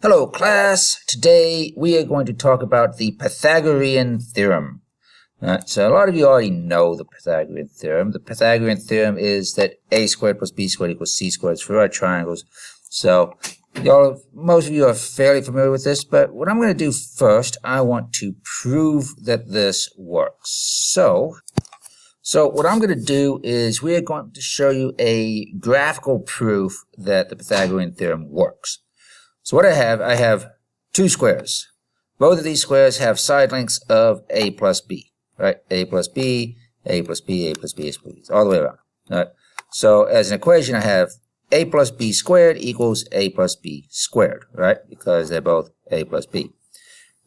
Hello class, today we are going to talk about the Pythagorean Theorem. So a lot of you already know the Pythagorean Theorem. The Pythagorean Theorem is that a squared plus b squared equals c squared for right triangles. So most of you are fairly familiar with this, but what I'm going to do first, I want to prove that this works. So what I'm going to do is we are going to show you a graphical proof that the Pythagorean Theorem works. So what I have two squares. Both of these squares have side lengths of a plus b, right? A plus b, a plus b, a plus b, a plus b, all the way around. Right? So as an equation, I have a plus b squared equals a plus b squared, right? Because they're both a plus b.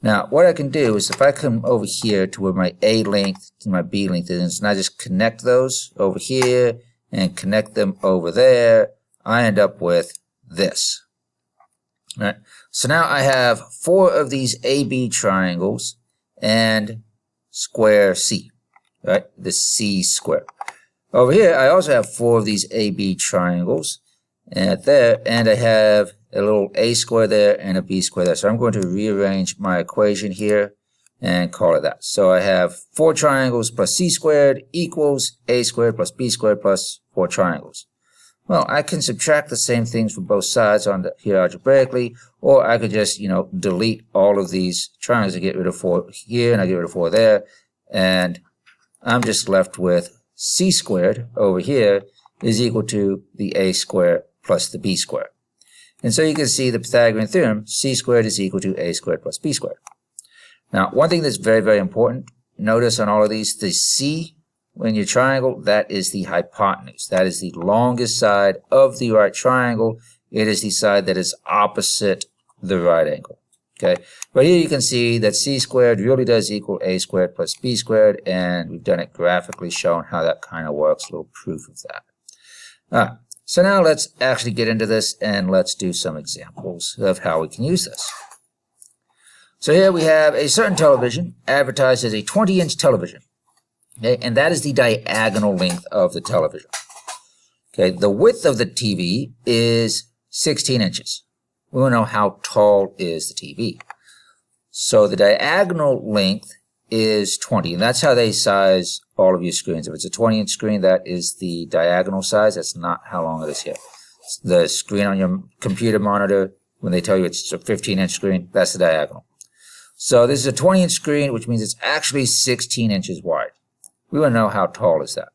Now, what I can do is if I come over here to where my a length and my b length is, and I just connect those over here and connect them over there, I end up with this. Right. So now I have four of these AB triangles and square C, right? The C square. Over here, I also have four of these AB triangles and there, and I have a little A square there and a B square there. So I'm going to rearrange my equation here and call it that. So I have four triangles plus C squared equals A squared plus B squared plus four triangles. Well, I can subtract the same things from both sides on here algebraically, or I could just, delete all of these triangles and get rid of 4 here, and I get rid of 4 there, and I'm just left with c squared over here is equal to the a squared plus the b squared. And so you can see the Pythagorean theorem, c squared is equal to a squared plus b squared. Now, one thing that's very, very important, notice on all of these, the c in your triangle, that is the hypotenuse. That is the longest side of the right triangle. It is the side that is opposite the right angle. Okay, but here you can see that c squared really does equal a squared plus b squared, and we've done it graphically, showing how that kind of works, a little proof of that. All right, so now let's actually get into this and let's do some examples of how we can use this. So here we have a certain television advertised as a 20-inch television. Okay, and that is the diagonal length of the television. Okay, the width of the TV is 16 inches. We want to know how tall is the TV. So the diagonal length is 20, and that's how they size all of your screens. If it's a 20-inch screen, that is the diagonal size. That's not how long it is here. The screen on your computer monitor, when they tell you it's a 15-inch screen, that's the diagonal. So this is a 20-inch screen, which means it's actually 16 inches wide. We want to know how tall is that.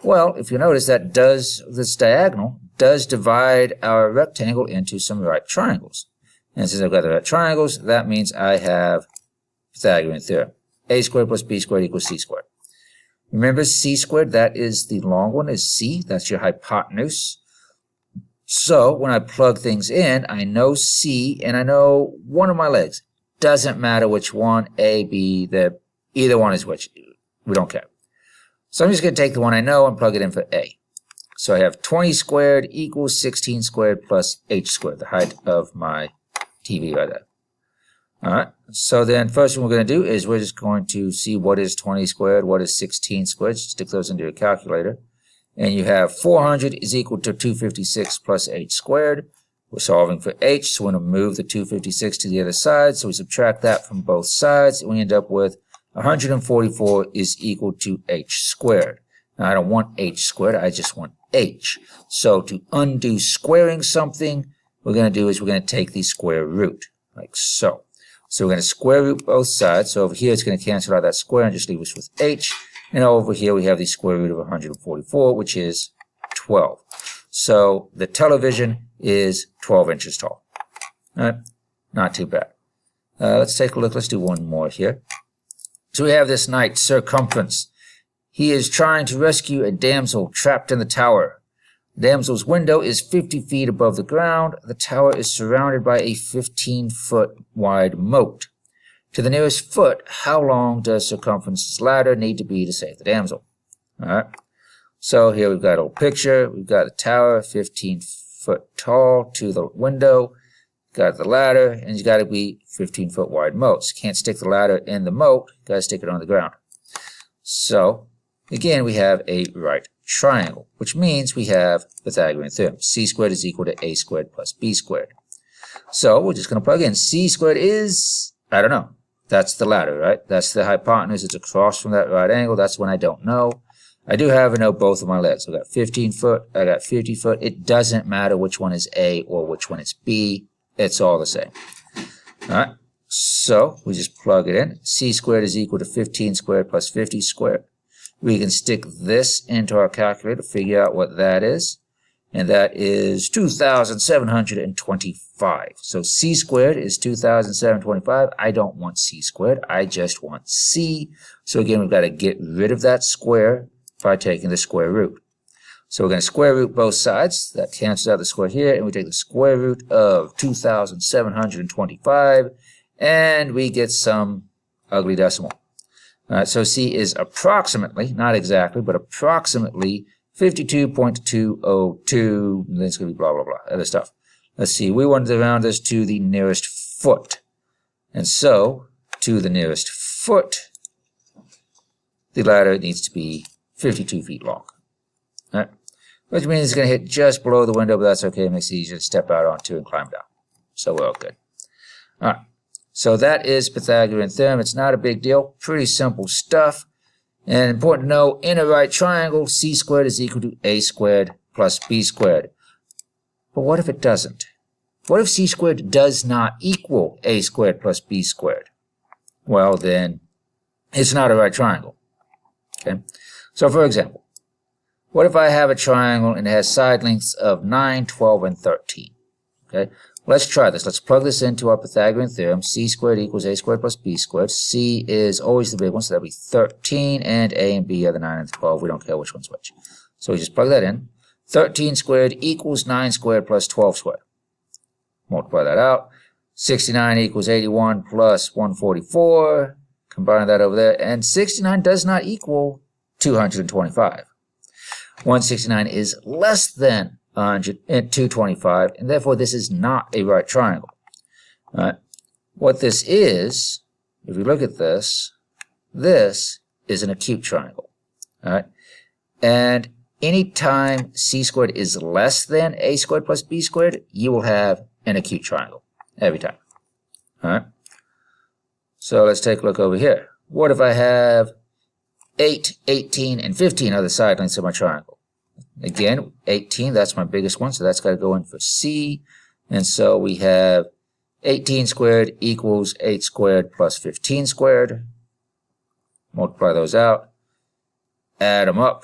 Well, if you notice that this diagonal does divide our rectangle into some right triangles. And since I've got the right triangles, that means I have Pythagorean theorem. A squared plus b squared equals c squared. Remember c squared, that is the long one, is c. That's your hypotenuse. So when I plug things in, I know c and I know one of my legs. Doesn't matter which one, a, b, either one is which. We don't care. So I'm just going to take the one I know and plug it in for a. So I have 20 squared equals 16 squared plus h squared, the height of my TV right there. All right. So then first thing we're going to do is we're just going to see what is 20 squared, what is 16 squared. Just stick those into your calculator. And you have 400 is equal to 256 plus h squared. We're solving for h, so we're going to move the 256 to the other side. So we subtract that from both sides, and we end up with 144 is equal to h squared. Now, I don't want h squared, I just want h. So to undo squaring something, we're going to do is we're going to take the square root, like so. So we're going to square root both sides. So over here, it's going to cancel out that square and just leave us with h. And over here, we have the square root of 144, which is 12. So the television is 12 inches tall. All right, not too bad. Let's take a look. Let's do one more here. So we have this knight's circumference. He is trying to rescue a damsel trapped in the tower. The damsel's window is 50 feet above the ground. The tower is surrounded by a 15-foot wide moat. To the nearest foot, how long does circumference's ladder need to be to save the damsel? All right. So here we've got a little picture. We've got a tower 15 foot tall to the window. Got the ladder, and it's got to be 15-foot wide moats. Can't stick the ladder in the moat. Got to stick it on the ground. So, again, we have a right triangle, which means we have Pythagorean theorem. C squared is equal to a squared plus b squared. So we're just going to plug in. C squared is, I don't know. That's the ladder, right? That's the hypotenuse. It's across from that right angle. That's one I don't know. I do have to know both of my legs. I got 15 foot. I got 50 foot. It doesn't matter which one is A or which one is B. It's all the same. All right. So we just plug it in. C squared is equal to 15 squared plus 50 squared. We can stick this into our calculator to figure out what that is. And that is 2,725. So C squared is 2,725. I don't want C squared. I just want C. So again, we've got to get rid of that square by taking the square root. So we're going to square root both sides. That cancels out the square here. And we take the square root of 2,725. And we get some ugly decimal. All right, so C is approximately, not exactly, but approximately 52.202, and then it's going to be blah, blah, blah, other stuff. Let's see, we wanted to round this to the nearest foot. And so, to the nearest foot, the ladder needs to be 52 feet long. All right? Which means it's going to hit just below the window, but that's okay. It makes it easier to step out onto and climb down. So we're all good. All right. So that is Pythagorean theorem. It's not a big deal. Pretty simple stuff. And important to know, in a right triangle, C squared is equal to A squared plus B squared. But what if it doesn't? What if C squared does not equal A squared plus B squared? Well, then it's not a right triangle. Okay. So for example, what if I have a triangle and it has side lengths of 9, 12, and 13? Okay. Let's try this. Let's plug this into our Pythagorean theorem. C squared equals A squared plus B squared. C is always the big one, so that'll be 13, and A and B are the 9 and the 12. We don't care which one's which. So we just plug that in. 13 squared equals 9 squared plus 12 squared. Multiply that out. 69 equals 81 plus 144. Combine that over there. And 69 does not equal 225. 169 is less than 225, and therefore this is not a right triangle. All right. What this is, if you look at this, this is an acute triangle. All right. And anytime C squared is less than A squared plus B squared, you will have an acute triangle every time. All right. So let's take a look over here. What if I have 8, 18, and 15 are the side lengths of my triangle? Again, 18, that's my biggest one, so that's got to go in for C. And so we have 18 squared equals 8 squared plus 15 squared. Multiply those out. Add them up.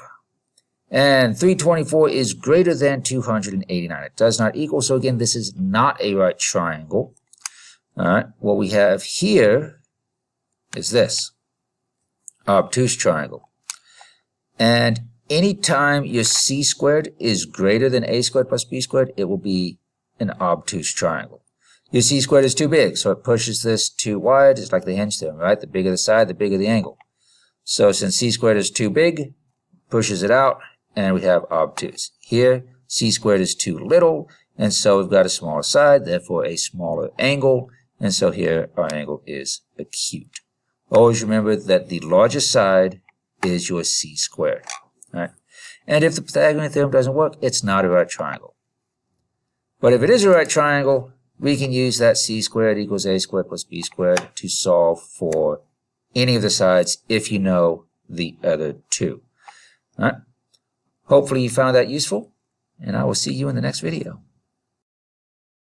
And 324 is greater than 289. It does not equal, so again, this is not a right triangle. All right, what we have here is this, obtuse triangle. And anytime your C squared is greater than A squared plus B squared, it will be an obtuse triangle. Your C squared is too big, so it pushes this too wide. It's like the hinge theorem, right? The bigger the side, the bigger the angle. So since C squared is too big, pushes it out, and we have obtuse. Here, C squared is too little, and so we've got a smaller side, therefore a smaller angle, and so here our angle is acute. Always remember that the largest side is your C squared. Right? And if the Pythagorean theorem doesn't work, it's not a right triangle. But if it is a right triangle, we can use that C squared equals A squared plus B squared to solve for any of the sides if you know the other two. All right? Hopefully you found that useful, and I will see you in the next video.